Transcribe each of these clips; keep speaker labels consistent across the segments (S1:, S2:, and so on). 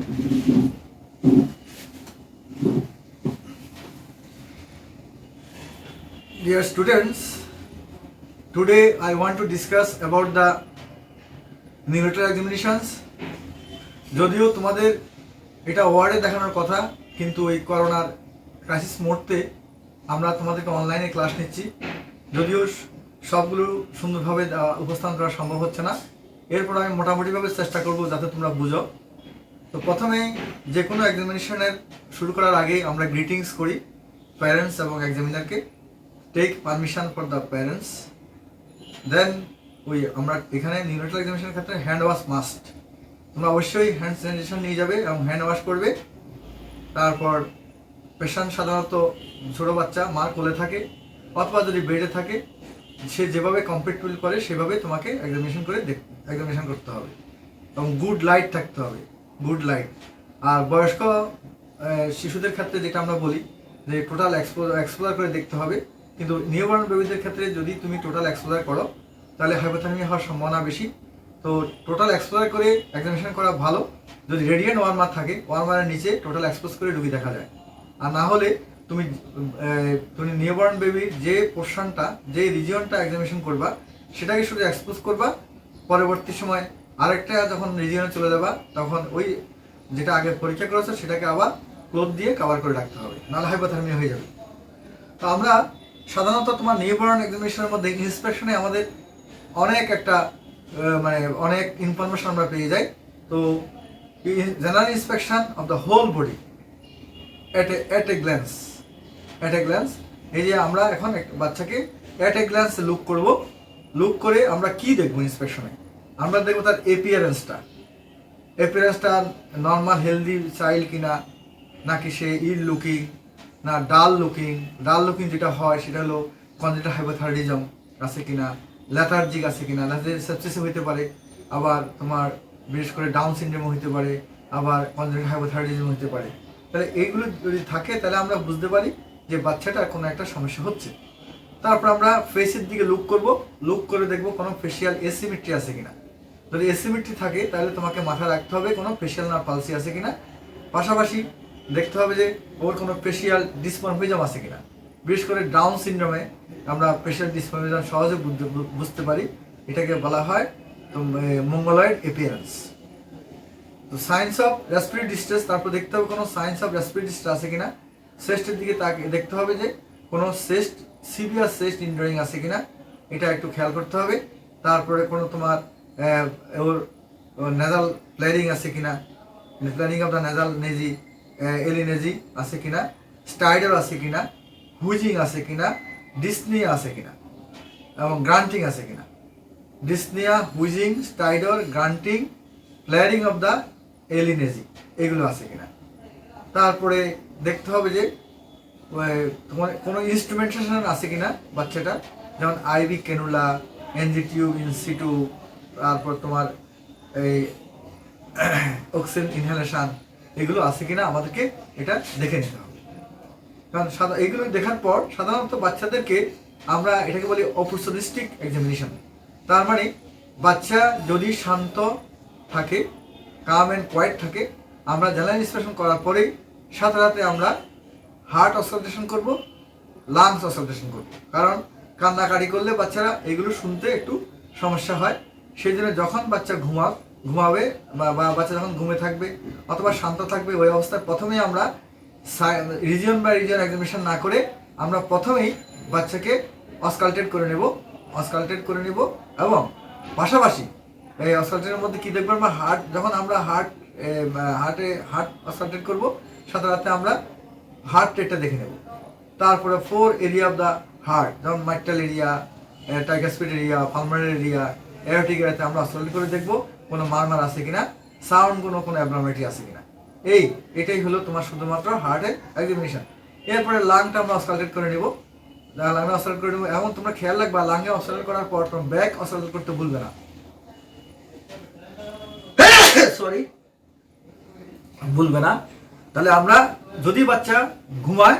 S1: Dear students, today I want to discuss about the neonatal examinations. যদিও তোমাদের এটা ওয়ার্ডে দেখানোর কথা, কিন্তু এই করোনার ক্রাইসিস মুহূর্তে আমরা তোমাদেরকে অনলাইনে ক্লাস নিচ্ছি। যদিও সবগুলো সুন্দরভাবে উপস্থাপন করা সম্ভব হচ্ছে না, এরপর আমি মোটামুটিভাবে চেষ্টা করব যাতে তোমরা বুঝো। তো প্রথমে যে কোনো এক্সামিনেশনের শুরু করার আগে আমরা গ্রিটিংস করি প্যারেন্টস এবং এক্সামিনারকে। Take permission for the parents, then আমরা এখানে নিউনাটাল এক্সামিনেশনের ক্ষেত্রে হ্যান্ড ওয়াশ মাস্ট। তোমরা অবশ্যই হ্যান্ড স্যানিটেশন নিয়ে যাবে এবং হ্যান্ড ওয়াশ করবে। তারপর পেশেন্ট সাধারণত ছোটো বাচ্চা মার কোলে থাকে অথবা যদি বেডে থাকে, সে যেভাবে কমফর্টেবল করে সেভাবে তোমাকে এক্সামিনেশন করতে হবে এবং গুড লাইট থাকতে হবে, গুড লাইট। আর বয়স্ক শিশুদের ক্ষেত্রে যেটা আমরা বলি যে টোটাল এক্সপোজার করে দেখতে হবে, কিন্তু নিউবর্ন বেবিদের ক্ষেত্রে যদি তুমি টোটাল এক্সপোজার করো তাহলে হাইপোথার্মিয়া হওয়ার সম্ভাবনা বেশি। তো টোটাল এক্সপোজার করে এক্সামিনেশন করা ভালো। যদি রেডিয়েন্ট ওয়ার্মার থাকে, ওয়ার্মারের নিচে টোটাল এক্সপোজ করে রুগী দেখা যায়। আর না হলে তুমি নিউবর্ন বেবির যে পোর্শনটা, যে রিজিয়নটা এক্সামিনেশন করবা সেটাকে শুধু এক্সপোজ করবা। পরবর্তী সময় আরেকটা যখন রিজিয়নে চলে যাবা তখন ওই যেটা আগে পরীক্ষা করেছো সেটাকে আবার ক্লোথ দিয়ে কভার করে রাখতে হবে, নাহলে হাইপোথার্মিয়া হয়ে যাবে। তো আমরা সাধারণত তোমার নিউবর্ন এক্সামিনেশনের মধ্যে ইন্সপেকশনে আমাদের অনেক ইনফরমেশন আমরা পেয়ে যাই। তো general inspection of the whole body at a glance, এই যে আমরা এখন বাচ্চাকে এট এ গ্ল্যান্স লুক করব। লুক করে আমরা কি দেখবো ইন্সপেকশনে? আমরা দেখবো তার এপিয়ারেন্সটা নর্মাল হেলদি চাইল্ড কিনা, নাকি সে ইল লুকিং না ডাল লুকিং যেটা হয় সেটা হলো কনজেনিটাল হাইপোথাইরয়েডিজম আছে কিনা, লেথার্জিক আছে কিনা, সেপসিস হইতে পারে, আবার তোমার বিশেষ করে ডাউন সিনড্রোম হইতে পারে, আবার কনজেনিটাল হাইপোথাইরয়েডিজম হইতে পারে। তাহলে এইগুলো যদি থাকে তাহলে আমরা বুঝতে পারি যে বাচ্চাটার কোনো একটা সমস্যা হচ্ছে। তারপর আমরা ফেসের দিকে লুক করে দেখবো কোনো ফেশিয়াল এসিমেট্রি আছে কিনা। যদি এসিমেট্রি থাকে তাহলে তোমাকে মাথায় রাখতে হবে কোনো ফেশিয়াল নার্ভ পালসি আছে কিনা। পাশাপাশি দেখতে হবে যে ওর কোনো ফেশিয়াল ডিসমরফিজম আছে কিনা। বিশেষ করে ডাউন সিনড্রোমে আমরা ফেশিয়াল ডিসমরফিজম সহজে বুঝতে পারি, এটাকে বলা হয় মঙ্গলয়েড এপিয়ারেন্স। তো সাইন্স অফ রেসপিরেটরি ডিস্ট্রেস, তারপর দেখতে হবে কোনো সাইন্স অফ রেসপিরেটরি ডিস্ট্রেস আছে কিনা। চেস্টের দিকে তাকে দেখতে হবে যে কোনো সিভিয়ার চেস্ট ইনজুরি আছে কিনা, এটা একটু খেয়াল করতে হবে। তারপরে কোনো তোমার ওর নেজাল প্লেয়ারিং আছে কিনা, প্লেয়ারিং অফ দ্য নেজাল নেজি এলিনেজি আছে কিনা, স্টাইডার আছে কিনা, হুইজিং আছে কিনা, ডিসনিয়া আছে কিনা এবং গ্রান্টিং আছে কিনা। Dyspnoea, wheezing, stridor, grunting, flaring of the alae nasi এগুলো আছে কিনা। তারপরে দেখতে হবে যে তোমার কোনো ইনস্ট্রুমেন্টেশন আছে কিনা বাচ্চাটা, যেমন IV cannula, NG tube in situ, তারপর তোমার এই অক্সিজেন ইনহেলেশন, এগুলো আছে কিনা আমাদেরকে এটা দেখে নিতে হবে। কারণ এইগুলো দেখার পর সাধারণত বাচ্চাদেরকে আমরা এটাকে বলি অপরচুনিস্টিক এক্সামিনেশন। তার মানে বাচ্চা যদি শান্ত থাকে, কাম অ্যান্ড কোয়াইট থাকে, আমরা জেনারেল ইন্সপেকশন করার পরেই সাথে আমরা হার্ট অসকালটেশন করব, লাংস অসকালটেশন করব। কারণ কান্নাকাটি করলে বাচ্চারা এগুলো শুনতে একটু সমস্যা হয়। সেই জন্য যখন বাচ্চা ঘুমাবে বা বাচ্চা যখন ঘুমে থাকবে অথবা শান্ত থাকবে, ওই অবস্থায় প্রথমেই আমরা রিজিয়ন এক্সামিনেশন না করে আমরা প্রথমেই বাচ্চাকে অসকালটেট করে নেব এবং পাশাপাশি এই অসকালটেটের মধ্যে কী দেখবো আমরা যখন আমরা হার্ট অসকালটেট করবো সাথে আমরা হার্ট রেটটা দেখে নেব। তারপরে 4 এরিয়া অফ দ্য হার্ট, যেমন mitral area, tricuspid area, pulmonary area, aortic এরিয়াতে আমরা অসকালটেট করে দেখবো কোনো মারমার আছে কিনা, সাউন্ড কোনো অ্যাবনর্মালিটি আছে কিনা। এটাই হলো তোমার শুধুমাত্র হার্টের এক্সামিনেশন। এরপরে লাংটা আমরা অসকালটেট করে নেব, এবং তোমরা খেয়াল রাখবা লাংয়ে অসকালটেট করার পর তোমরা ব্যাক অসকালটেট করতে ভুলবে না, তাহলে আমরা যদি বাচ্চা ঘুমায়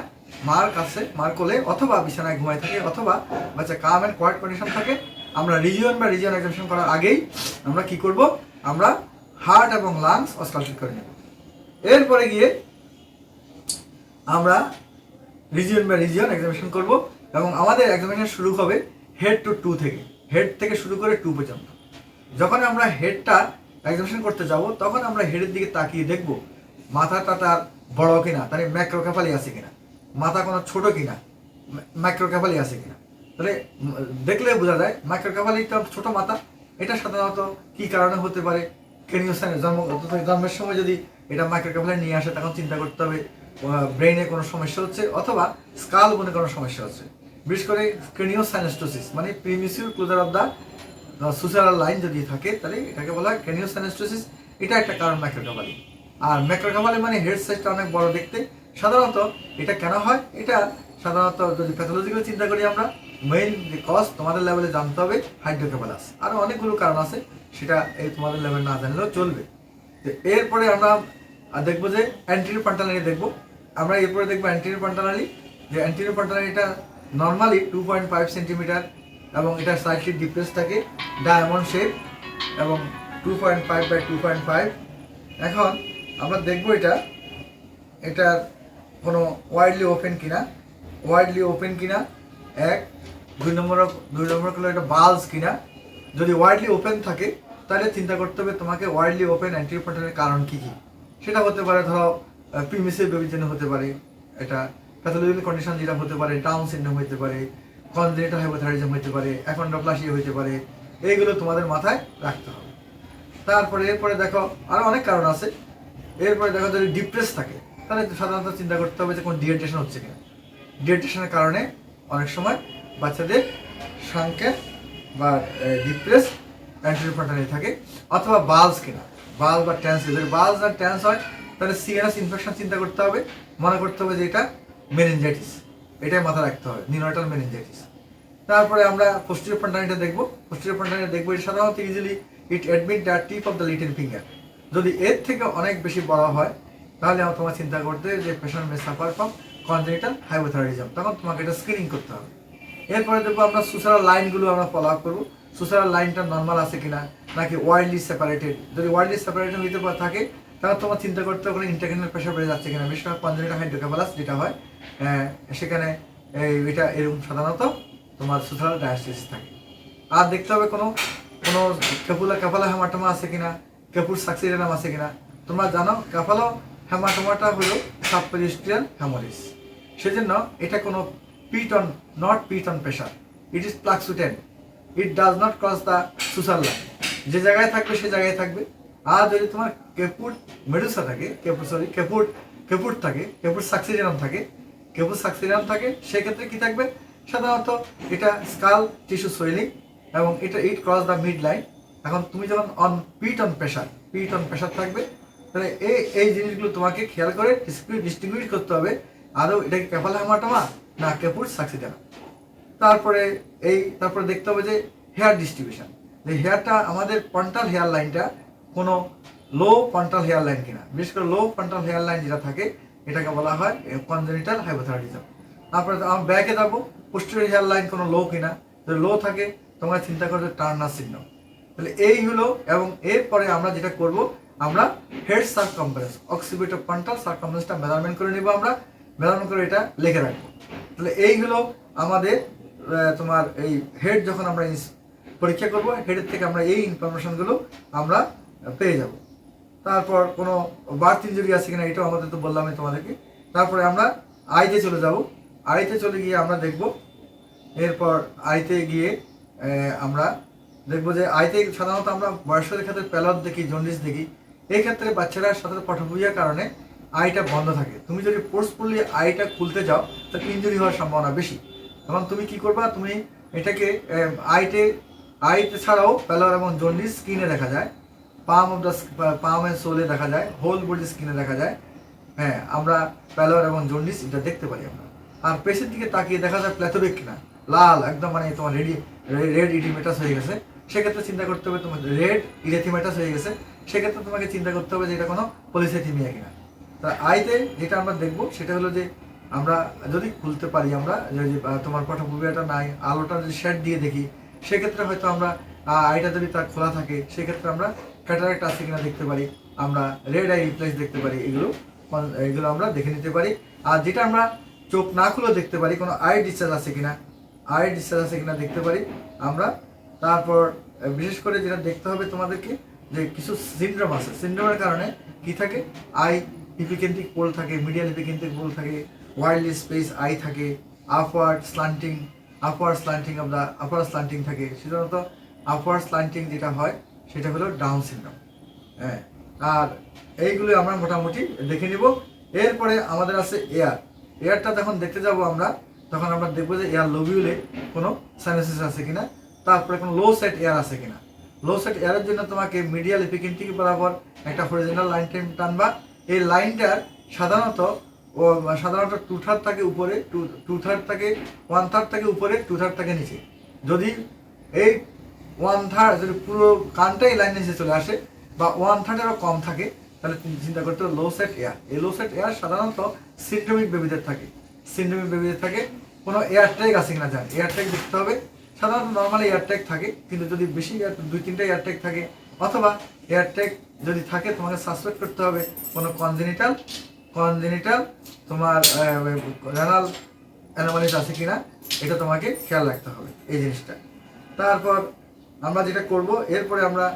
S1: মার কোলে অথবা বিছানায় ঘুমায় থাকে অথবা বাচ্চা কাম অ্যান্ড কোয়াইট কন্ডিশন থাকে, আমরা রিজিয়ন এক্সামিনেশন করার আগেই আমরা কি করব, আমরা হার্ট এবং লাংস অসকালটেট করে নেব। এরপরে গিয়ে আমরা রিজিয়ন বাই রিজিয়ন এক্সামিনেশন করব এবং আমাদের এক্সামিনেশন শুরু হবে হেড টু টু থেকে, হেড থেকে শুরু করে টু পর্যন্ত। যখন আমরা হেডটা এক্সামিনেশন করতে যাব তখন আমরা হেডের দিকে তাকিয়ে দেখব মাথাটা তার বড় কিনা, তার ম্যাক্রোকেফালি আছে কিনা, মাথা কোনো ছোট কিনা, ম্যাক্রোকেফালি আছে কিনা। তাহলে দেখলে বোঝা যায় ম্যাক্রোকেফালিটা ছোট মাথা, এটা সাধারণত কি কারণে হতে পারে, ক্রেনিওসাইনাস জন্মের সময় যদি এটা ম্যাক্রোকেফালি নিয়ে আসে তখন চিন্তা করতে হবে ব্রেইনে কোনো সমস্যা হচ্ছে অথবা স্কাল বোনে কোনো সমস্যা হচ্ছে। বিশেষ করে ক্রেনিওসাইনাস্টোসিস মানে প্রিমিসিউর ক্লোজার অফ দ্য সুসারাল লাইন যদি থাকে তাহলে এটাকে বলা হয় ক্রেনিওসাইনাস্টোসিস, এটা একটা কারণ ম্যাক্রোকেফালি। আর ম্যাক্রোকেফালি মানে হেড সাইজটা অনেক বড় দেখতে। সাধারণত এটা কেন হয়, এটা সাধারণত যদি প্যাথোলজিক্যাল চিন্তা করি আমরা মেইন যে কজ তোমাদের লেভেলে জানতে হবে হাইড্রোকেফালাস। আরও অনেকগুলো কারণ আছে, সেটা এই তোমাদের লেভেল না জানলেও চলবে। তো এরপরে আমরা দেখবো যে অ্যান্টেরিয়র পান্টালানি দেখবো আমরা। এরপরে দেখবো অ্যান্টেরিয়র পান্টালানি, যে অ্যান্টেরিয়র পান্টালানিটা নর্মালি 2.5 সেন্টিমিটার এবং এটা স্লাইটলি ডিপ্রেস থাকে, ডায়মন্ড শেপ এবং 2.5 বাই 2.5। এখন আমরা দেখবো এটা কোনো ওয়াইডলি ওপেন কিনা, এক। দুই নম্বর হলো এটা বালস কিনা। যদি ওয়াইডলি ওপেন থাকে তাহলে চিন্তা করতে হবে তোমাকে ওয়াইডলি ওপেন অ্যান্টেরিয়র পান্টালানির কারণ কী কী। সেটা হতে পারে ধরো প্রিমিসিভ বেবিজেন হতে পারে, এটা প্যাথোলজিক্যাল কন্ডিশন যেটা হতে পারে, ডাউন সিনড্রোম হতে পারে, কনজেনিটাল হাইপোথাইরয়েডিজম হতে পারে, অ্যাকন্ড্রোপ্লাসিয়া হতে পারে, এইগুলো তোমাদের মাথায় রাখতে হবে। তারপরে এরপরে দেখো আরও অনেক কারণ আছে। এরপরে দেখো যদি ডিপ্রেস থাকে তাহলে সাধারণত চিন্তা করতে হবে যে কোনো ডিহাইড্রেশন হচ্ছে কিনা। ডিহাইড্রেশনের কারণে অনেক সময় বাচ্চাদের সাংকেত বা ডিপ্রেস অ্যান্টেরিয়র পান্টালানি থাকে, অথবা বালস কিনা, বাল বা ট্যান্স। যদি বালস আর ট্যান্স হয় তাহলে সিএনএস ইনফেকশন চিন্তা করতে হবে, মনে করতে হবে যে এটা মেনিনজাইটিস, এটাই মাথা রাখতে হবে, নিউনাটাল মেনিনজাইটিস। তারপরে আমরা পোস্টেরিয়র পান্টালানিটা দেখবো। পোস্টেরিয়র পান্টালানিটা দেখবো এটা সাধারণত easily it admit the tip of the little finger. যদি এর থেকে অনেক বেশি বড় হয় তাহলে তোমার চিন্তা করতে হবে যে patient May suffer from congenital hypothyroidism, তখন তোমাকে এটা স্ক্রিনিং করতে হবে। এরপরে দেখবো আমরা সুসারাল লাইনগুলো আমরা ফলো আপ করবো, সুসারাল লাইনটা নর্মাল আছে কিনা নাকি ওয়াইডলি সেপারেটেড। যদি ওয়াইডলি সেপারেটেড হইতে থাকে তাহলে তোমার চিন্তা করতে হবে ইন্টারক্যানাল প্রেশার বেড়ে যাচ্ছে কিনা। বিশেষ করে কনজেনিটাল হাইড্রোকেফালাস যেটা হয় সেখানে এটা এরকম সাধারণত তোমার সুসারাল ডায়াস্টিস থাকে। আর দেখতে হবে কোনো ক্যাফালা হেমাটোমা আছে কিনা, ক্যাপুর সাকসিডেনাম আছে কিনা। তোমরা জানো ক্যাফালো হেমাটোমাটা হলো সাবপেরিস্ট্রিয়াল হেমোরিজ, সেজন্য এটা কোনো not pit on pressure, it is প্লাক্সুটেন্ট, it does not cross the suture line. যে জায়গায় থাকবে সে জায়গায় থাকবে। আর যদি তোমার কেপুট মেডুসা থাকে, কেপুট থাকে, কেপুট সাকসিডেনাম থাকে, সেক্ষেত্রে কি থাকবে সাধারণত এটা স্কাল টিস্যু সোয়েলিং এবং এটা ইট ক্রস দ্য মিড লাইন। এখন তুমি যখন পিট অন প্রেশার থাকবে তাহলে এই জিনিসগুলো তোমাকে খেয়াল করে ডিস্টিংগুইশ করতে হবে আদৌ এটা কি ক্যাফালা হেমাটোমা না কেপুট সাকসিডেনাম। তারপরে দেখতে হবে যে হেয়ার ডিস্ট্রিবিউশন, যে হেয়ারটা আমাদের পন্টাল হেয়ার লাইনটা কোনো লো পন্টাল হেয়ার লাইন কিনা। বিশেষ করে লো পন্টাল হেয়ার লাইন যেটা থাকে এটাকে বলা হয় কনজেনিটাল হাইপোথাইরয়েডিজম। তারপরে আমার ব্যাকে যাবো, পোস্টেরিয়র হেয়ার লাইন কোনো লো কিনা। যদি লো থাকে তোমরা চিন্তা করবে টার্নার সিনড্রোম। তাহলে এই হলো, এবং এরপরে আমরা যেটা করব আমরা হেড সার্কামফারেন্স অক্সিপিটো পন্টাল সার্কামফারেন্সটা মেজারমেন্ট করে নিব, আমরা মেজারমেন্ট করে এটা লিখে রাখবো। তাহলে এই হলো আমাদের তোমার এই হেড যখন আমরা পরীক্ষা করব হেডের থেকে আমরা এই ইনফরমেশনগুলো আমরা পেয়ে যাব। তারপর কোনো বার্থ ইনজুরি আছে কিনা এটাও আমাদের তো বললামই তোমাদেরকে। তারপরে আমরা আইতে চলে যাব, আইতে চলে গিয়ে আমরা দেখব, এরপর আইতে গিয়ে আমরা দেখবো যে আইতে সাধারণত আমরা বয়স্কদের ক্ষেত্রে প্যালট দেখি, জন্ডিস দেখি। এই ক্ষেত্রে বাচ্চারা সাথে পটভূমির কারণে আইটা বন্ধ থাকে। তুমি যদি ফোর্সফুলি আইটা খুলতে যাও তাহলে ইনজুরি হওয়ার সম্ভাবনা বেশি। তখন তুমি কি করবা, তুমি এটাকে আইতে ছাড়াও প্যালট এবং জন্ডিস স্কিনে দেখা যায়, পাম এন্ড সোলে দেখা যায়, হোল বডি স্কিনে দেখা যায়। হ্যাঁ, আমরা প্যালট এবং জন্ডিস এটা দেখতে পারি আমরা। আর পেশের দিকে তাকিয়ে দেখা যায় প্ল্যাথোরিক কিনা, লাল একদম মানে তোমার রেড ইডিমেটাস হয়ে গেছে, সেক্ষেত্রে চিন্তা করতে হবে তোমার রেড ইরেথিমেটাস হয়ে গেছে, সেক্ষেত্রে তোমাকে চিন্তা করতে হবে যে এটা কোনো পলিসাইথেমিয়া কিনা। তা আইতে যেটা আমরা দেখবো সেটা হলো যে আমরা যদি খুলতে পারি, আমরা যদি তোমার পটভূমিটা নাই, আলোটা যদি শেড দিয়ে দেখি, সেক্ষেত্রে হয়তো আমরা আইটা যদি তার খোলা থাকে সেক্ষেত্রে আমরা ক্যাটারাক্ট আছে কিনা দেখতে পারি। আমরা রেড আই রিফ্লেক্স দেখতে পারি, এগুলো আমরা দেখে নিতে পারি। আর যেটা আমরা চোখ না খুলে দেখতে পারি, কোনো আই ডিসচার্জ আছে কিনা, দেখতে পারি আমরা। তারপর বিশেষ করে যেটা দেখতে হবে তোমাদেরকে, যে কিছু সিনড্রোম আছে, সিনড্রোমের কারণে কি থাকে, আই ইপিকেন্ট্রিক পোল থাকে, মিডিয়াল ইপিকেন্ট্রিক পোল থাকে, ওয়াইল্ড স্পেস আই থাকে, upward slanting of the upper slanting থাকে। সাধারণত আপওয়ার্ড স্ল্যান্টিং যেটা হয় সেটা হলো ডাউন সিনড্রোম। হ্যাঁ, আর এইগুলো আমরা মোটামুটি দেখে নিব। এরপরে আমাদের আছে এয়ারটা যখন দেখতে যাব আমরা, তখন আমরা দেখবো যে এয়ার লোবিউলে কোনো সাইনাসিস আছে কিনা, তারপরে কোনো লো সেট এয়ার আছে কিনা। লো সেট এয়ারের জন্য তোমাকে মিডিয়াল এপিকেন্ট্রিক বরাবর একটা হরিজন্টাল লাইন টানবা। এই লাইনটার সাধারণত টু থার্ড থাকে উপরে, টু থার্ড থাকে, 1/3 থাকে উপরে, 2/3 থাকে নিচে। যদি এই 1/3 যদি পুরো কানটাই লাইন নিচে চলে আসে বা 1/3-এরও কম থাকে, তাহলে তুমি চিন্তা করতে হবে লো সেট এয়ার। এই লো সেট এয়ার সাধারণত সিন্ড্রোমিক বেবিদের থাকে। কোনো এয়ার ট্যাগ আছে কিনা জান, এয়ার ট্যাগ দেখতে হবে। সাধারণত নর্মালি এয়ার ট্যাগ থাকে, কিন্তু যদি বেশি 2-3টা এয়ার ট্যাগ থাকে, অথবা এয়ার ট্যাগ যদি থাকে, তোমাকে সাসপেক্ট করতে হবে কোনো কনজেনিটাল তোমার রেনাল অ্যানোমালিস আছে কিনা, এটা তোমাকে খেয়াল রাখতে হবে এই জিনিসটা। তারপর আমরা যেটা করব, এরপরে আমরা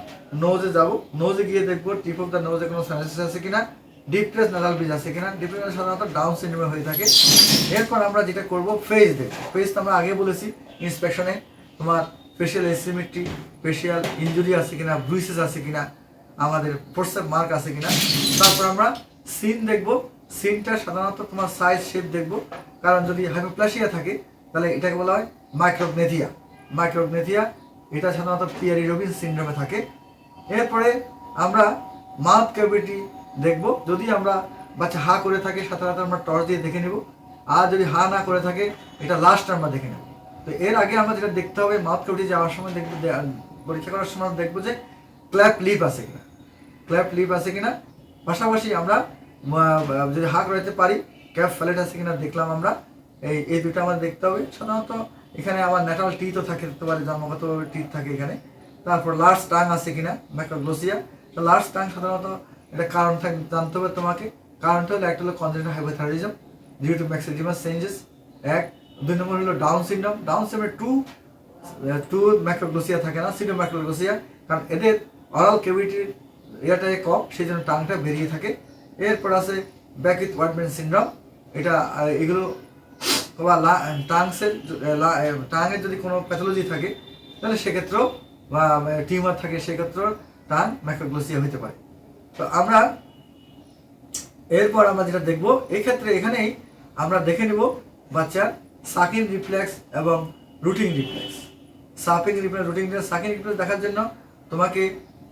S1: নোজে যাব। নোজে গিয়ে দেখবো টিপ অফ দ্য নোজে কোনো সাইনাসিস আছে কিনা, ডিপ্রেস নাসাল ব্রিজ আছে কিনা। ডিপ্রেস সাধারণত ডাউন সিনড্রোমে হয়ে থাকে। এরপর আমরা যেটা করব, ফেস দেখব। ফেস তো আমরা আগে বলেছি ইন্সপেকশনে, তোমার ফেশিয়াল এসিমেট্রি, ফেশিয়াল ইনজুরি আছে কিনা, ব্রুইসেস আছে কিনা, আমাদের ফোর্সেপ মার্ক আছে কিনা। তারপর আমরা সিন দেখব। সিনটা সাধারণত তোমার সাইজ শেপ দেখব, কারণ যদি হাইপোপ্লাসিয়া থাকে তাহলে এটাকে বলা হয় মাইক্রোগনেথিয়া। এটা সাধারণত পিয়ারি রবিন সিনড্রোমে থাকে। এরপরে আমরা মাউথ ক্যাভিটি দেখব। যদি আমরা বাচ্চা হা করে থাকে, সাথে আমরা টর্চ দিয়ে দেখে নেব। আর যদি হা না করে থাকে, এটা লাস্ট আমরা দেখে নেব। তো এর আগে আমরা যেটা দেখতে হবে, মাউথ ক্যাভিটি যাওয়ার সময় দেখবো, পরীক্ষা করার সময় দেখবো যে ক্ল্যাপ লিপ আছে কিনা। পাশাপাশি আমরা যদি হা করাতে পারি, ক্যাপ ফ্যালেট আছে কিনা দেখলাম আমরা। এই দুটো আমাদের দেখতে হবে। সাধারণত এখানে আমার ন্যাটাল টিথও থাকতে পারে, জন্মগত টিথ থাকে এখানে। তারপর লার্জ টাং আছে কিনা, ম্যাক্রোগ্লোসিয়া। তো লার্জ টাং সাধারণত এটা কারণ জানতে হবে তোমাকে। কারণটা হলো, একটা হলো congenital hypothyroidism due to myxoedematous changes, 2 নম্বর হলো ডাউন সিনড্রোমে টু ম্যাক্রোগ্লোসিয়া থাকে না, সিডো ম্যাক্রোগ্লোসিয়া, কারণ এদের অরাল ক্যাভিটির এটাই কম, সেই জন্য টাংটা বেরিয়ে থাকে। এরপর আছে ব্যাক উইথ ওয়ার্ডম্যান সিনড্রোম। এগুলো টাঙের যদি কোনো প্যাথোলজি থাকে, তাহলে সেক্ষেত্রেও বা টিউমার থাকে, সেক্ষেত্রেও টাং ম্যাক্রোগ্লোসিয়া হতে পারে। তো আমরা এরপর আমরা যেটা দেখবো, এখানেই আমরা দেখে নেব বাচ্চার সাকিং রিফ্লেক্স এবং রুটিং রিফ্লেক্স। সাকিং রিফ্লেক্স দেখার জন্য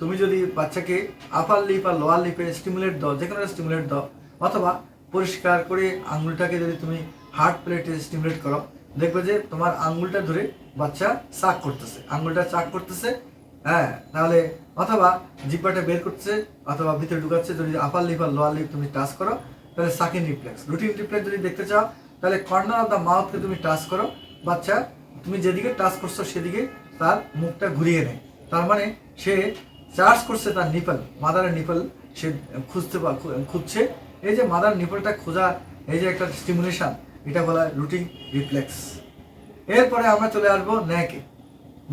S1: তুমি যদি বাচ্চাকে আপার লিপ আর লোয়ার লিপে স্টিমুলেট দাও, যে কোনো স্টিমুলেট দাও, অথবা পরিষ্কার করে আঙুলটাকে যদি তুমি হার্ড প্লেটে স্টিমুলেট করো, দেখবে যে তোমার আঙুলটা ধরে বাচ্চা আঙুলটা চাক করতেছে। হ্যাঁ, তাহলে অথবা জিব্বাটা বের করছে অথবা ভিতরে ঢুকাচ্ছে। যদি আপার লিপ আর লোয়ার লিপ তুমি টাচ করো, তাহলে সাকিং রিফ্লেক্স। রুটিন রিফ্লেক্স যদি দেখতে চাও, তাহলে কর্নার অফ দ্য মাউথকে তুমি টাচ করো। বাচ্চা তুমি যেদিকে টাচ করছো সেদিকে তার মুখটা ঘুরিয়ে নেয়। তার মানে সে চার্জ করছে তার মাদারের নিপল সে খুঁজছে। এই যে মাদার নিপলটা খোঁজা, এই যে একটা স্টিমুলেশন, এটা বলা হয় রুটিন রিফ্লেক্স। এরপরে আমরা চলে আসবো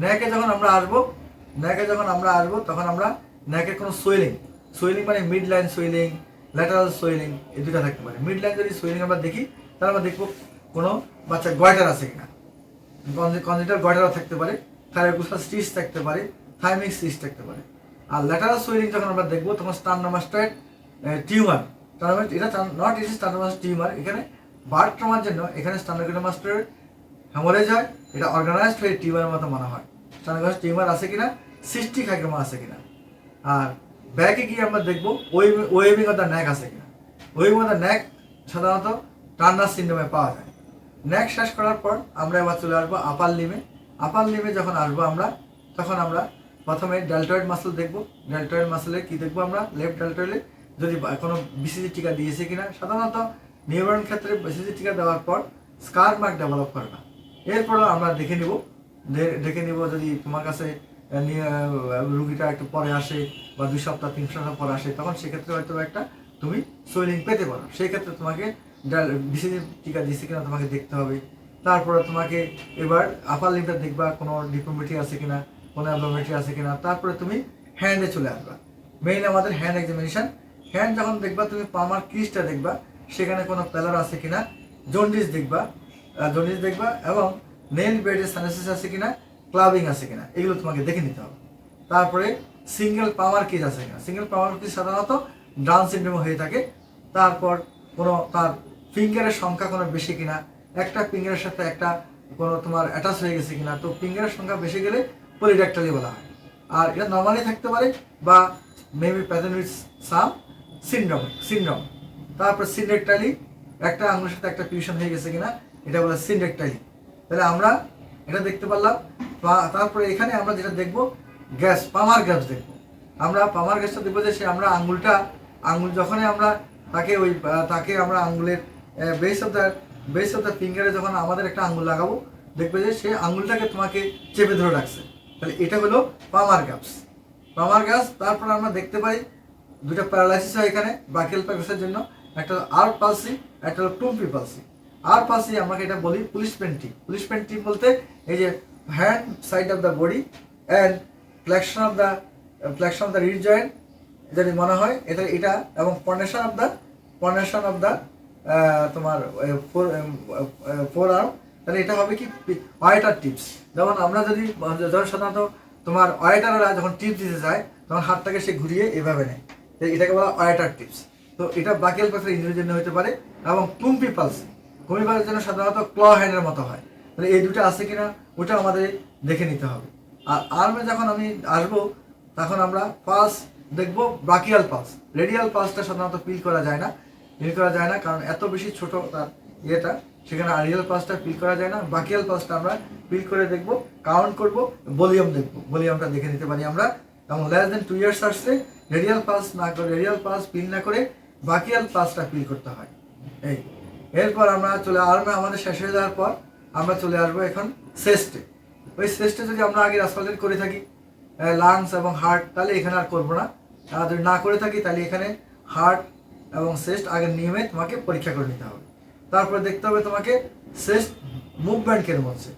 S1: ন্যাকে যখন আমরা আসবো, তখন আমরা ন্যাকের কোনো সোয়েলিং মানে mid line swelling, lateral swelling, এই দুটা থাকতে পারে। মিড লাইন যদি সোয়েলিং আমরা দেখি, তাহলে আমরা দেখবো কোনো বাচ্চা গয়টার আছে কিনা, কনজেনিটাল গয়টারও থাকতে পারে, থাইরোগুসাল স্টিচ থাকতে পারে, থাইমিক স্টিচ থাকতে পারে। আর ল্যাটারাল সোয়েলিং যখন আমরা দেখবো, তখন স্টার্নোমাস্টাইড টিউমার, এটা নট ইজ স্টার্নোমাস্টাইড টিউমার। এখানে বার্ড ট্রমার জন্য এখানে স্টার্নোমাস্টাইড হেমোরেজ হয়, এটা অর্গানাইজড হয়ে টিউমারের মতো মনে হয়। স্টার্নোমাস্টাইড টিউমার আছে কিনা, সিস্টিক হাইগ্রামা আছে কিনা। আর ব্যাকে গিয়ে আমরা দেখবো ওয়েভিং অফ দ্য নেক আছে কিনা। ওয়েভিং অফ দ্য নেক সাধারণত টার্নার সিনড্রোমে পাওয়া যায়। নেক শেষ করার পর আমরা এবার চলে আসবো আপার লিমে যখন আসবো আমরা, তখন আমরা প্রথমে ডেল্টয়েড মাসল দেখবো। ডেল্টয়েড মাসলে কি দেখবো আমরা, লেফট ডেল্টয়েডে যদি কোনো বিসিজি টিকা দিয়েছে কিনা। সাধারণত নিউরন ক্ষেত্রে বিসিজি টিকা দেওয়ার পর স্কার মার্ক ডেভেলপ করে না। এরপরও আমরা দেখে নিব যদি তোমার কাছে রুগীটা একটু পরে আসে বা 2 সপ্তাহ 3 সপ্তাহ পরে আসে, তখন সেক্ষেত্রে হয়তো একটা তুমি সোয়েলিং পেতে পারো। সেই ক্ষেত্রে তোমাকে BCG টিকা দিচ্ছে কিনা তোমাকে দেখতে হবে। তারপরে তোমাকে এবার আপার লিম্বটা দেখবা কোনো ডিফর্মিটি আছে কিনা, কোনো অ্যাবনর্মালিটি আছে কিনা। তারপরে তুমি হ্যান্ডে চলে আসবা, মেইন আমাদের হ্যান্ড এক্সামিনেশন। হ্যান্ড যখন দেখবা তুমি পামার ক্রিজটা দেখবা, সেখানে কোনো প্যালার আছে কিনা, জন্ডিস দেখবা এবং নেল বেডের সাইনাসিস আছে কিনা, ক্লাবিং আছে কিনা, এগুলো তোমাকে দেখে নিতে হবে। তারপরে সিঙ্গেল পাওয়ার কিজ আছে কিনা। সিঙ্গেল পাওয়ার কিজ সাধারণত ডাউন সিনড্রোম হয়ে থাকে। তারপর কোনো তার ফিঙ্গারের সংখ্যা কোনো বেশি কিনা, একটা ফিঙ্গারের সাথে একটা কোনো তোমার অ্যাটাচ হয়ে গেছে কিনা। তো ফিঙ্গারের সংখ্যা বেশি গেলে পলিড্যাক্টাইলি বলা হয়। আর এটা নর্মালি থাকতে পারে বা maybe present with some syndrome. তারপর সিনড্রেক্টাইলি, একটা আঙুলের সাথে একটা ফিউশন হয়ে গেছে কিনা, এটা বলে সিনড্রেক্টাইলি। তাহলে আমরা এটা দেখতে পারলাম। তারপরে এখানে আমরা যেটা দেখবো গ্যাস, পামার গ্যাস দেখবো। আমরা পামার গ্যাসটা দেখবো যে সে আমরা আঙুল যখনই আমরা তাকে আমরা আঙুলের বেস অফ দ্য ফিঙ্গারে যখন আমাদের একটা আঙুল লাগাবো, দেখবে যে সে আঙুলটাকে তোমাকে চেপে ধরে রাখছে। তাহলে এটা হলো পামার গ্যাস। তারপর আমরা দেখতে পাই দুটো প্যারালাইসিস হয় এখানে ব্রাকিয়াল প্যারালাইসিসের জন্য, একটা আর পালসি, একটা হলো টুম্পি পালসি। আর পালসি আমাকে এটা বলি পুলিশ পেন্টি বলতে এই যে hand side of the body and flexion of the read joint যদি মনে হয় এটা এবং পনেশন অফ দ্য তোমার ফোর আর্ম। তাহলে এটা হবে কি ওয়াইটার টিপস। যেমন আমরা যদি সাধারণত তোমার ওয়াইটাররা যখন টিপস দিতে যায় তখন হাতটাকে সে ঘুরিয়ে এভাবে নেয়, এটাকে বলা ওয়াইটার টিপস। তো এটা ব্রাকিয়াল প্যারালাইসিস ইনজুরির জন্য হতে পারে। এবং টুম্পি পালসির জন্য সাধারণত ক্ল হ্যান্ডের মতো হয়। তাহলে এই দুটো আছে কিনা ওটা আমাদের দেখে নিতে হবে। আর আর্মে যখন আমি আসবো তখন আমরা ফার্স্ট দেখবো ব্রাকিয়াল পালস। রেডিয়াল পালসটা সাধারণত ফিল করা যায় না, কারণ এত বেশি ছোট তার ইয়েটা, সেখানে রেডিয়াল পালসটা ফিল করা যায় না। ব্রাকিয়াল পালসটা আমরা ফিল করে দেখবো, কাউন্ট করবো, ভলিউমটা দেখে নিতে পারি আমরা। এবং লেস দেন 2 ইয়ার্স আসছে রেডিয়াল পালস ফিল না করে ব্রাকিয়াল পালসটা ফিল করতে হয়। এরপর আমরা আর্মে আমাদের শেষ হয়ে যাওয়ার পর আমরা চলে আসবো এখন চেস্টে। ওই চেস্টে যদি আমরা আগে রাসপালটেট করে থাকি লাংস এবং হার্ট, তাহলে এখানে আর করবো না। আর যদি না করে থাকি তাহলে এখানে হার্ট এবং চেস্ট আগের নিয়মে তোমাকে পরীক্ষা করে নিতে হবে। তারপরে দেখতে হবে তোমাকে চেস্ট মুভমেন্ট কেন হচ্ছে।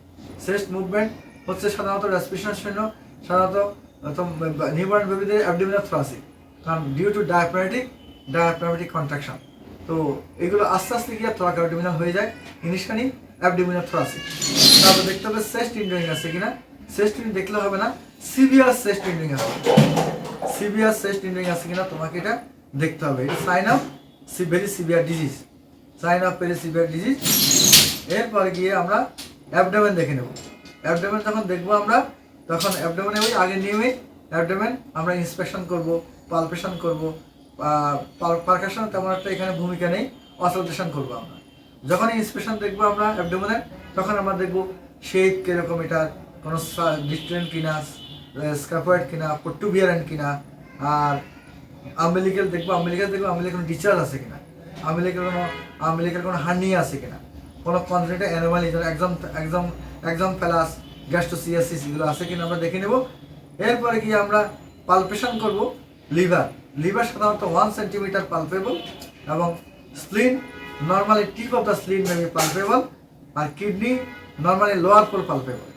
S1: চেস্ট মুভমেন্ট হচ্ছে সাধারণত রেসপিরেশনের জন্য, সাধারণত নিউবর্ন বেবিদের অ্যাবডোমিনাল থ্রাসিক, কারণ ডিউ টু ডায়াফ্রামেটিক কন্ট্রাকশন। তো এগুলো আস্তে আস্তে গিয়ে থ্রাক অ্যাবডোমিনাল হয়ে যায়, ইনিশিয়ালি অ্যাবডোমিনাল থ্রাসিক। তারপর দেখতে হবে চেস্ট ইনজুরি আছে কিনা। চেস্ট ইনজুরি দেখলে হবে না, সিভিয়ার চেস্ট ইনজুরি আছে কিনা তোমাকে এটা দেখতে হবে। এটা sign of very severe disease. এরপরে গিয়ে আমরা অ্যাবডোমেন দেখে নেব। অ্যাবডোমেন যখন দেখবো আমরা তখন অ্যাবডোমেনে ওই আগের নিয়মে অ্যাবডোমেন আমরা ইন্সপেকশন করব, পালপেশন করব। পারকাশন তেমন একটা এখানে ভূমিকা নেই, অসালটেশন করবো আমরা। যখন ইন্সপেকশন দেখবো আমরা অ্যাবডোমেনের, তখন আমরা দেখবো শেপ কীরকম, এটার কোনো ডিস্টেন্ট কিনা, স্ক্যাফয়েড কিনা, প্রোটুবিয়ারেন্ট কিনা। আর আম্বিলিক্যাল দেখবো কোনো ডিচার্জ আছে কিনা, আম্বিলিক্যাল কোনো হার্নিয়া আছে কিনা, কোনো কনজেনিটাল অ্যানোমালি একদম ফ্যালাস, গ্যাস্ট্রোসিয়াসিস এগুলো আছে কিনা আমরা দেখে নেব। এরপরে গিয়ে আমরা পালপেশন করব লিভার সাধারণত 1 সেন্টিমিটার পালপেবল, এবং spleen normally tip of the spleen may be palpable, আর kidney normally lower pole palpable.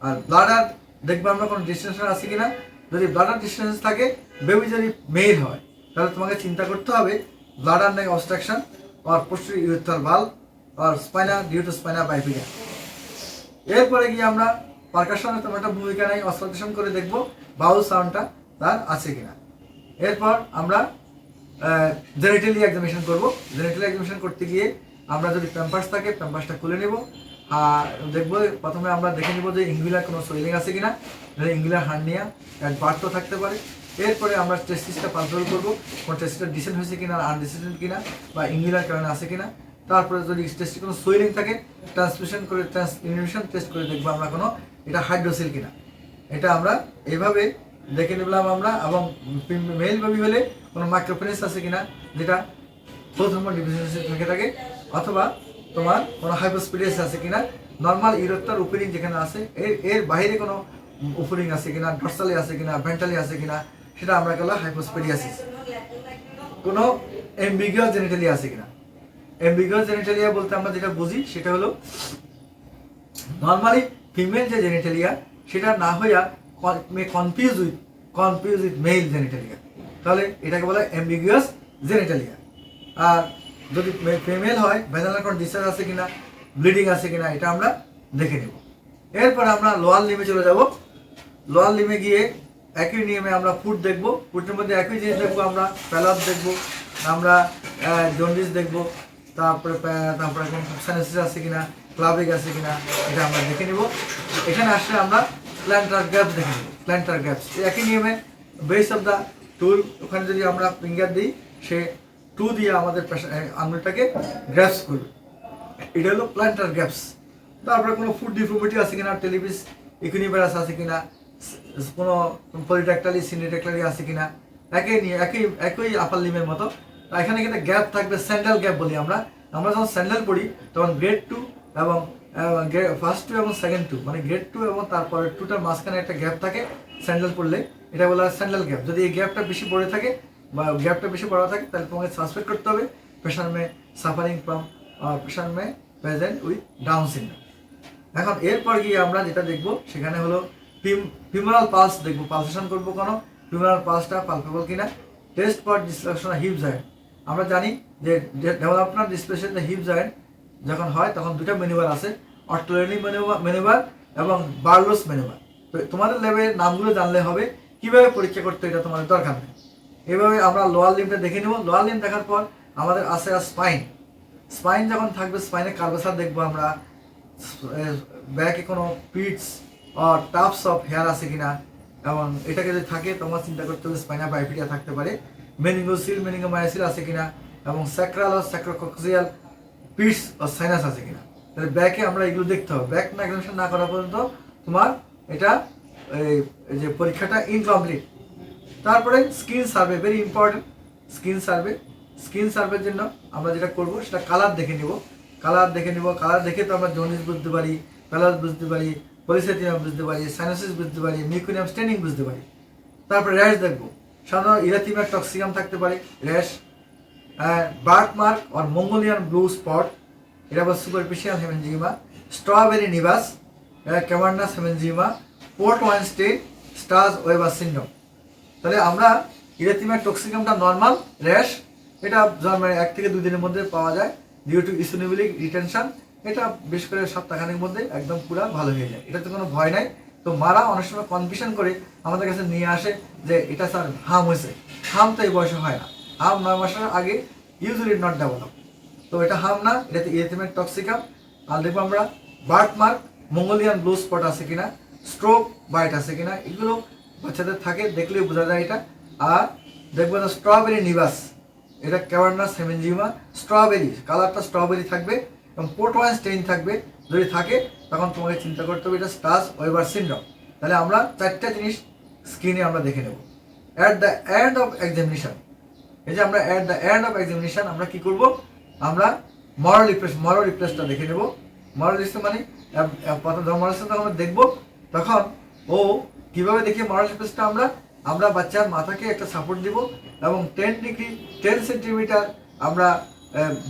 S1: আর ব্লাডার দেখবো আমরা কোনো ডিস্টেনশন আছে কিনা। যদি ব্লাডার ডিস্টেন্স থাকে, বেবি যদি মেল হয়, তাহলে তোমাকে চিন্তা করতে হবে ব্লাডার নেক অবস্ট্রাকশন আর পোস্টেরিয়র ইউরেথ্রাল ভালভ আর spina due to spina bifida. এরপরে গিয়ে আমরা পারকাশনের তেমন একটা ভূমিকা নেই, অসালটেশন করে দেখবো বাউল সাউন্ডটা তার আছে কিনা। এরপর আমরা জেনিটালি এক্সামিনেশন করবো। জেনিটালি এক্সামিনেশন করতে গিয়ে আমরা যদি প্যাম্পার্স থাকে প্যাম্পার্সটা খুলে নেব। আর দেখবো প্রথমে আমরা দেখে নেব যে ইঙ্গুলার কোনো সোয়েলিং আছে কিনা, ইঙ্গুলার হার্নিয়া বার্থ থাকতে পারে। এরপরে আমরা টেস্টিসটা পালপেবল করবো, কোন টেস্টিসটা ডিসেন্ট হয়েছে কিনা, আনডিসেন্ট কিনা, বা ইঙ্গুলার কারণে আছে কিনা। তারপরে যদি টেস্টে কোনো সোয়েলিং থাকে ট্রান্সমিশন টেস্ট করে দেখবো আমরা কোনো এটা হাইড্রোসিল কিনা। এটা আমরা এইভাবে দেখে নিলাম আমরা। এবং মেল বেবি হলে কোনো মাইক্রোপেনিস আছে কিনা, যেটা গ্রোথ হরমোন ডিফিসিয়েন্সি থেকে থাকে, অথবা তোমার কোনো হাইপোস্পিডিয়াস আছে কিনা। নর্মাল ইউরেথ্রাল ওপেনিং যেখানে আছে এর বাইরে কোনো ওপেনিং আছে কিনা, ডর্সালি আছে কিনা, ভেন্ট্রালি আছে কিনা, সেটা আমরা বলা হাইপোস্পেডিয়াসিস। কোনো অ্যাম্বিগুয়াস জেনিটালিয়া আছে কিনা। অ্যাম্বিগুয়াস জেনিটালিয়া বলতে আমরা যেটা বুঝি সেটা হলো নর্মালি ফিমেল যে জেনিটালিয়া সেটা না হইয়া কনফিউজ উইথ মেল জেনিটালিয়া, তাহলে এটাকে বলে অ্যাম্বিগুয়াস জেনিটালিয়া। আর যদি ফিমেল হয় ভেজানাল কোনো ডিসচার্জ আছে কিনা, ব্লিডিং আছে কিনা, এটা আমরা দেখে নেব। এরপর আমরা লোয়ার লিমে চলে যাব। লোয়ার লিমে গিয়ে একই নিয়মে আমরা ফুড দেখব। ফুডের মধ্যে একই জিনিস দেখবো, আমরা প্যালাস দেখবো, আমরা জন্ডিস দেখবো, তারপরে কোন সাইনাসিস আছে কিনা, ক্লাবিক আছে কিনা, এটা আমরা দেখে নেব। এখানে আসলে আমরা প্ল্যান্টার গ্যাপস দেখে নেব। প্ল্যান্টার গ্যাপস একই নিয়মে বেস অফ দ্য টুল, ওখানে যদি আমরা ফিঙ্গার দিই সে টু দিয়ে আমাদের আঙুলটাকে গ্যাপস করবে, এটা হলো প্ল্যান্টার গ্যাপস। তারপরে কোনো ফুড ডিফর্মিটি আছে কিনা, টেলিভিস ইকুনিভারাস আছে কিনা, কোনো পলিডাক্টালি সিনিডাক্টালি আছে কিনা, একই আপার লিমের মতো। এখানে কিন্তু গ্যাপ থাকবে, স্যান্ডেল গ্যাপ বলি আমরা। আমরা যখন স্যান্ডেল পড়ি তখন গ্রেড 2 এবং ফার্স্ট 2 এবং সেকেন্ড 2, মানে গ্রেড 2 এবং তারপরে 2টার মাঝখানে একটা গ্যাপ থাকে স্যান্ডেল পড়লে, এটা বলা হয় স্যান্ডেল গ্যাপ। যদি এই গ্যাপটা বেশি পড়ে থাকে বা গ্যাপটা বেশি পড়া থাকে তাহলে তোমাকে সাসপেক্ট করতে হবে patient May suffering from patient May present with down syndrome. এখন এরপর গিয়ে আমরা যেটা দেখবো সেখানে হলো ফিমোরাল পালস দেখবো, পালসেশন করবো কোনো ফিমোরাল পালসটা পালপেবল কিনা। Test for dysplasia hip joint. আমরা জানি যে ডেভেলপমেন্ট ডিসপ্লেশন হিপ জয়েন্ট যখন হয় তখন দুটো ম্যানুভার আছে, অর্টোলেনি ম্যানুভার এবং বার্লোস ম্যানুভার। তো তোমাদের লেভেলের নামগুলো জানলে হবে, কিভাবে পরীক্ষা করতে এটা তোমাদের দরকার নেই। এইভাবে আমরা লোয়ার লিমটা দেখে নেব। লোয়ার লিম দেখার পর আমাদের আছে স্পাইন। স্পাইন যখন থাকবে স্পাইনে কার্ভেচার দেখবো আমরা, ব্যাকে কোনো পিটস আর টাপস অফ হেয়ার আছে কিনা, এবং এটাকে যদি থাকে তোমার চিন্তা করতে হবে স্পাইনা বাইফিডিয়া থাকতে পারে, মেনিঙ্গোসিল মেনিঙ্গোমায়োসিল আছে কিনা, এবং স্যাক্রাল ও স্যাক্রোকক্সিয়াল পিটস ও সাইনাস আছে কিনা। তাহলে ব্যাকে আমরা এগুলো দেখতে হবে। ব্যাক না এক্সামিনেশন না করা পর্যন্ত তোমার এটা এই যে পরীক্ষাটা ইনকমপ্লিট। তারপরে skin survey, very important. Skin সার্ভের জন্য আমরা যেটা করব সেটা কালার দেখে নিব। কালার দেখে তো আমরা জন্ডিস বুঝতে পারি, প্যালাস বুঝতে পারি, পলিসাইথিয়াম বুঝতে পারি, সাইনোসিস বুঝতে পারি, মিউকোনিয়াম স্টেনিং বুঝতে পারি। তারপরে র্যাশ দেখবো, সাধারণত ইরাথিমা টক্সিকাম থাকতে পারে র্যাশ, বার্ক মার্ক আর মঙ্গোলিয়ান ব্লু স্পট, এটা আবার superficial haemangioma, strawberry naevus, cavernous haemangioma, port wine stain, Sturge Weber syndrome. তাহলে আমরা ইরাথিমা টক্সিকামটা নর্মাল, র্যাশ এটা মানে 1 থেকে 2 দিনের মধ্যে পাওয়া যায় ডিউ টু ইসোনিবিলিক রিটেনশন। এটা বেশ করে সপ্তাহখানেক মধ্যে একদম পুরো ভালো হয়ে যায়, এটাতে কোনো ভয় নাই। তো মারা অনেক সময় কনফিউশন করে আমাদের কাছে নিয়ে আসে যে এটা স্যার হাম হয়েছে। হাম তো এই বয়সে হয় না, হাম 9 মাসের আগে ইউজুয়ালি নট ডেভেলপ। তো এটা হাম না, এটাতে ইরাথিমা টক্সিকাম। আর দেখবো আমরা birth mark, Mongolian blue spot আছে কিনা, স্ট্রোক বাইট আছে কিনা, এগুলো বাচ্চাদের থাকে, দেখলেই বোঝা যায় এটা। আর দেখবো স্ট্রবেরি নিভাস, এটা ক্যাভার্নাস হেমেনজিমা, স্ট্রবেরি কালারটা স্ট্রবেরি থাকবে এবং পোর্ট ওয়াইন স্টেইন থাকবে। যদি থাকে তখন তোমাকে চিন্তা করতে হবে এটা স্টার্স ওয়েবার সিনড্রোম। তাহলে আমরা 4টা জিনিস স্ক্রিনে আমরা দেখে নেব। At the end of examination, এই যে আমরা at the end of examination আমরা কি করব, আমরা মরাল রিপ্লেসটা দেখে নেব। মরাল রিপ্লেস মানে আমরা দেখবো তখন ও কিভাবে দেখি মরাল রিপ্লেসটা আমরা বাচ্চার মাথাকে একটা সাপোর্ট দিব এবং 10 সেন্টিমিটার আমরা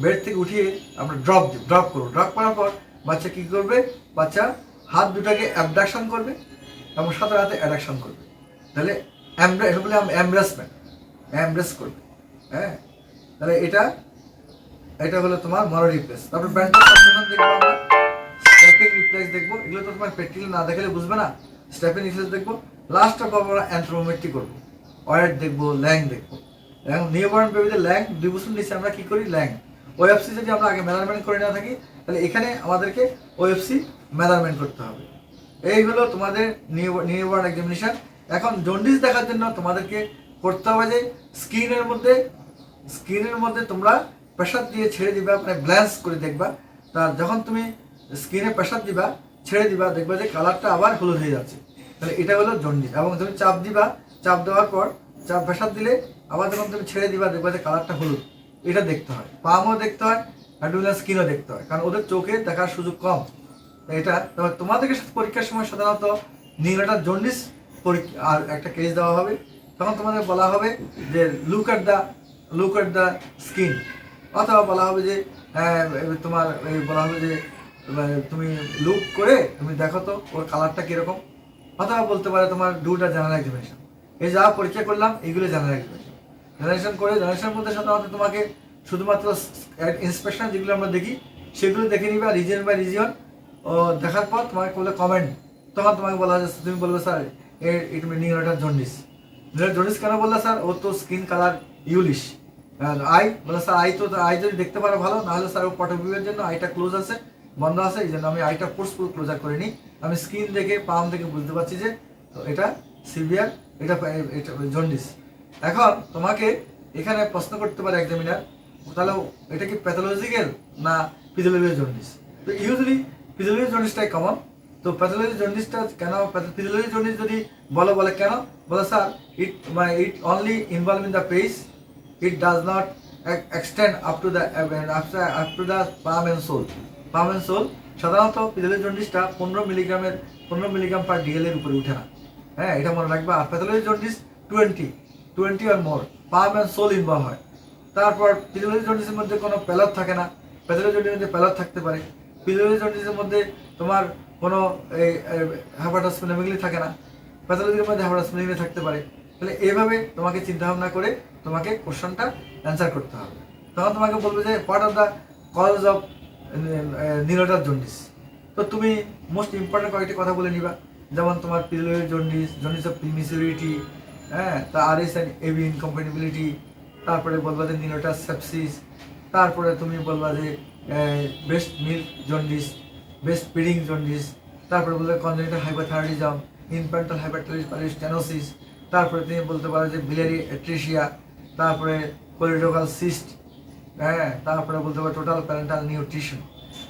S1: বেড থেকে উঠিয়ে আমরা ড্রপ করবো। ড্রপ করার পর বাচ্চা কি করবে, বাচ্চা হাত দুটাকে অ্যাবডাকশন করবে এবং সাথে সাথে অ্যাডাকশন করবে। তাহলে এমব্রেস করবে। হ্যাঁ, তাহলে এটা হলো তোমার মরাল রিপ্লেস। তারপর ব্যান্টার সাবস্টেশন দেখবো আমরা, স্টেপিং রিফ্লেক্স দেখবো। এগুলো তো তোমার প্র্যাকটিক্যাল না দেখালে বুঝবে না। স্টেপিং রিফ্লেক্স দেখবো। লাস্ট অফ আমরা অ্যান্থ্রোমেট্রি করবো, ওয়েট দেখবো, ল্যাং দেখবো। এবং নিউবর্ন বেবিদের ল্যাং 2 বছর নিচে আমরা কি করি, ল্যাং ওএফসি যদি আমরা আগে মেজারমেন্ট করে না থাকি তাহলে এখানে আমাদেরকে ওএফসি মেজারমেন্ট করতে হবে। এই হলো তোমাদের নিউবর্ন এক্সামিনেশন। এখন জন্ডিস দেখার জন্য তোমাদেরকে করতে হবে যে স্কিনের মধ্যে তোমরা প্রেসার দিয়ে ছেড়ে দিবা, মানে ব্ল্যান্স করে দেখবা। তার যখন তুমি স্কিনে প্রেসার দিবা, ছেড়ে দিবা, দেখবা যে কালারটা আবার হলুদ হয়ে যাচ্ছে, তাহলে এটা হলো জন্ডিস। এবং তুমি চাপ দিবা, চাপ দেওয়ার পর প্রেসার দিলে আবার যখন তুমি ছেড়ে দিবা দেখবা যে কালারটা হলুদ, এটা দেখতে হয়। পামও দেখতে হয়, অ্যাডুলার স্কিনও দেখতে হয়, কারণ ওদের চোখে দেখার সুযোগ কম। এটা তোমাদেরকে পরীক্ষার সময় সাধারণত নিউরোটাল জন্ডিস আর একটা কেস দেওয়া হবে। তখন তোমাদের বলা হবে যে লুক অ্যাট দ্য স্কিন, অথবা বলা হবে যে তোমার বলা হবে যে তুমি লুক করে তুমি দেখো তো ওর কালারটা কীরকম, অথবা বলতে পারে তোমার ডু দ্য জেনারেল এক্সামিনেশন। এই যা পরীক্ষা করলাম এইগুলো জেনারেল এক্সামিনেশন। জেনারেশন করে জেনারেশনের মধ্যে সাধারণত তোমাকে শুধুমাত্র ইন্সপেকশন যেগুলো আমরা দেখি সেগুলো দেখে নিবে, রিজিয়ন বাই রিজিয়ন ও দেখার পর তোমাকে বলে কমেন্ট, তখন তোমাকে বলা যায়, তুমি বলবে স্যার ইট নিউরোটাল জন্ডিস। জন্ডিস কেন বললে স্যার? ও তো স্কিন কালার ইউলিশ। আই বলে স্যার আই যদি দেখতে পারো ভালো, নাহলে স্যার ও পটভিউয়ের জন্য আইটা ক্লোজ আছে, বন্ধ আছে, এই জন্য আমি আইটা ফোর্সফুল ক্লোজার করিনি। আমি স্কিন দেখে পাম দেখে বুঝতে পারছি যে এটা সিভিয়ার, এটা জন্ডিস। এখন তোমাকে এখানে প্রশ্ন করতে পারে এক্সামিনার, তাহলে এটা কি প্যাথোলজিক্যাল না ফিজিওলজিক্যাল জন্ডিস? তো ইউজুয়ালি ফিজিওলজিক্যাল জন্ডিসটাই কমন। তো প্যাথোলজি জন্ডিসটা কেন, ফিজিওলজি জন্ডিস যদি বলে কেন, বলে sir it only involve in the face, it does not extend up to the palm and sole. Palm and sole সাধারণত ফিজিওলজি জন্ডিসটা 15 মিলিগ্রাম পার ডিএল এর উপরে উঠে না। হ্যাঁ, এটা মনে রাখবা। আর pathology jaundice 20 or more palm and sole involve হয়। তারপর ফিজিওলজি জন্ডিসের মধ্যে কোনো প্যালট থাকে না, প্যাথোলজি জন্ডিসের মধ্যে প্যালট থাকতে পারে। ফিজিওলজি জন্ডিসের মধ্যে তোমার কোনো এই হ্যাপাটাস ফিনোমেগালি থাকে না, প্যাথোলজির মধ্যে হ্যাপাটাস ফিনোমেগালি থাকতে পারে। তাহলে এইভাবে তোমাকে চিন্তা ভাবনা করে তোমাকে কোশ্চেনটা অ্যান্সার করতে হবে। তখন তোমাকে বলবে যে what are the cause of neonatal jaundice. তো তুমি মোস্ট ইম্পর্টেন্ট কয়েকটি কথা বলে নিবা, যেমন তোমার ফিজিওলজি জন্ডিস অফ প্রিমিসিভিটি, হ্যাঁ, তা আরএস অ্যান্ড এবি ইনকম্প্যাটিবিলিটি, তারপরে বলবা যে নিউরোটাল সেপসিস, তারপরে তুমি বলবা যে breast milk jaundice, breast feeding jaundice, তারপরে বলবে কনজেনিটাল হাইপোথাইরয়েডিজম, ইনফ্যান্টাল হাইপারটেনশন, তারপরে তুমি বলতে পারো যে biliary atresia, তারপরে কোলিডোকাল সিস্ট, হ্যাঁ, তারপরে বলতে পারো টোটাল প্যারেন্টাল নিউট্রিশন।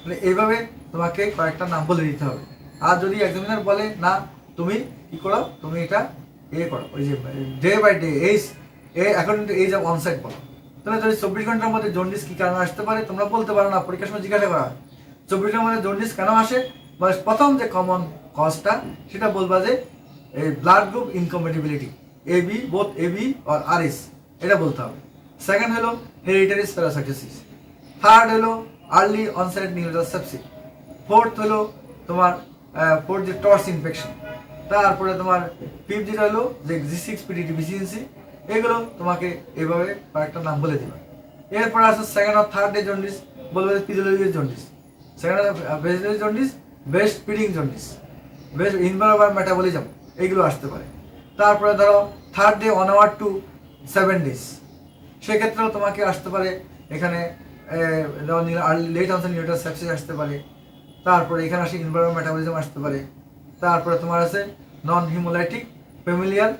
S1: মানে এইভাবে তোমাকে কয়েকটা নাম বলে দিতে হবে। আর যদি এক্সামিনার বলে না তুমি কি করো, তুমি এটা করো, ওই যে day by day according to age of onset বলো। তাহলে যদি 24 ঘন্টার মধ্যে জন্ডিস কি কারণে আসতে পারে তোমরা বলতে পারো না, পরীক্ষার সময় জিজ্ঞাসা করা হয় 24 ঘন্টার মধ্যে জন্ডিস কেন আসে, মানে প্রথম যে কমন কজটা সেটা বলবা যে এই blood group incompatibility, both AB আর আরএস, এটা বলতে হবে। সেকেন্ড হলো হেরিডিটারি প্যারাসাইটোসিস, থার্ড হলো আর্লি অনসেট নিউরোটাল সেপসিস, ফোর্থ হলো তোমার যে টর্চ ইনফেকশন, তারপরে তোমার ফিফথ যেটা হলো যে G6PD ডিফিসিয়েন্সি। এগুলো তোমাকে এইভাবে কয়েকটা নাম বলে দিবে। এরপর আসছে second of third day jaundice, বলবে physiological jaundice. Second of physiological jaundice, breast feeding jaundice, breast involve metabolism, এইগুলো আসতে পারে। তারপরে ধরো third day 1 hour to 7 days, সেক্ষেত্রেও তোমাকে আসতে পারে এখানে লেট অনসেট নিউরোটাল সেপসিস আসতে পারে। তারপরে এখানে আসে ইনভলভ মেটাবলিজম আসতে পারে। তারপরে তোমার আছে নন হিমোলাইটিক ফ্যামিলিয়াল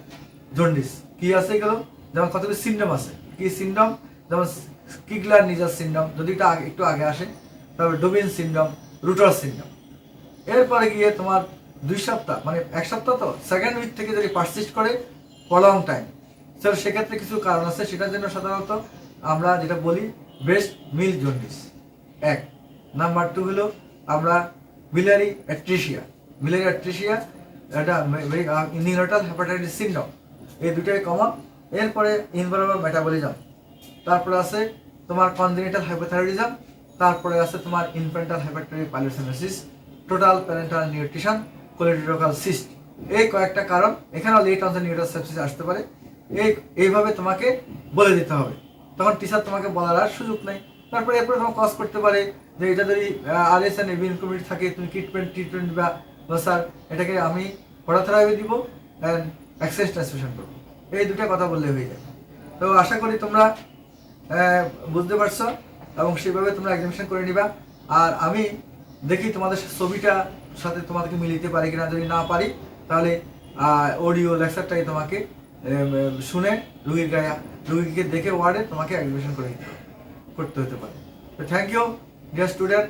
S1: জন্ডিস। কি আছে এগুলো, যেমন কতগুলো সিমটম আছে, কি সিমটম, যেমন কিগলার নিজার সিমটম যদি এটা একটু আগে আসে, তারপরে ডোবিন সিমটম, রুটার সিমটম। এরপরে গিয়ে তোমার 2 সপ্তাহ মানে 1 সপ্তাহ তো সেকেন্ড উইক থেকে যদি পারসিস্ট করে লং টাইম, সেক্ষেত্রে কিছু কারণ আছে, সেটার জন্য সাধারণত আমরা যেটা বলি ব্রেস্ট মিল্ক জন্ডিস 1। নাম্বার 2 হলো আমরা biliary atresia, এটা নিউরোটাল হেপাটাইটিস সিনড্রোম, এই দুটোই কমন। এরপরে ইনভলভ মেটাবলিজম, তারপরে আছে তোমার কনজেনিটাল হাইপোথাইরয়েডিজম, তারপরে আছে তোমার infantile hypertension, total parenteral nutrition, choledochal cyst. এই কয়েকটা কারণ, এখানেও লেট অনসেট নিউরোটাল সেপসিস আসতে পারে। এইভাবে তোমাকে বলে দিতে হবে, তখন টিচার তোমাকে বলার আর সুযোগ নেই। তারপরে এরপরে তোমার কজ করতে পারে যে এটা যদি আরএস এন্ড এবি ইনকমিউনিটি থাকে, তুমি ট্রিটমেন্ট বা স্যার এটাকে আমি ফটোথেরাপি দিব অ্যান্ড এক্সারসাইজ ট্রান্সমিশন করবো, এই দুটো কথা বললে হয়ে যাবে। তো আশা করি তোমরা বুঝতে পারছো এবং সেভাবে তোমরা এক্সামিনেশন করে নিবা। আর আমি দেখি তোমাদের ছবিটা সাথে তোমাদেরকে মিলিতে পারি কিনা, যদি না পারি তাহলে অডিও লেকচারটাই তোমাকে শুনে রুগীকে দেখে ওয়ার্ডে তোমাকে এক্সামিনেশন করতে হতে পারে। তো থ্যাংক ইউ ডিয়ার স্টুডেন্ট।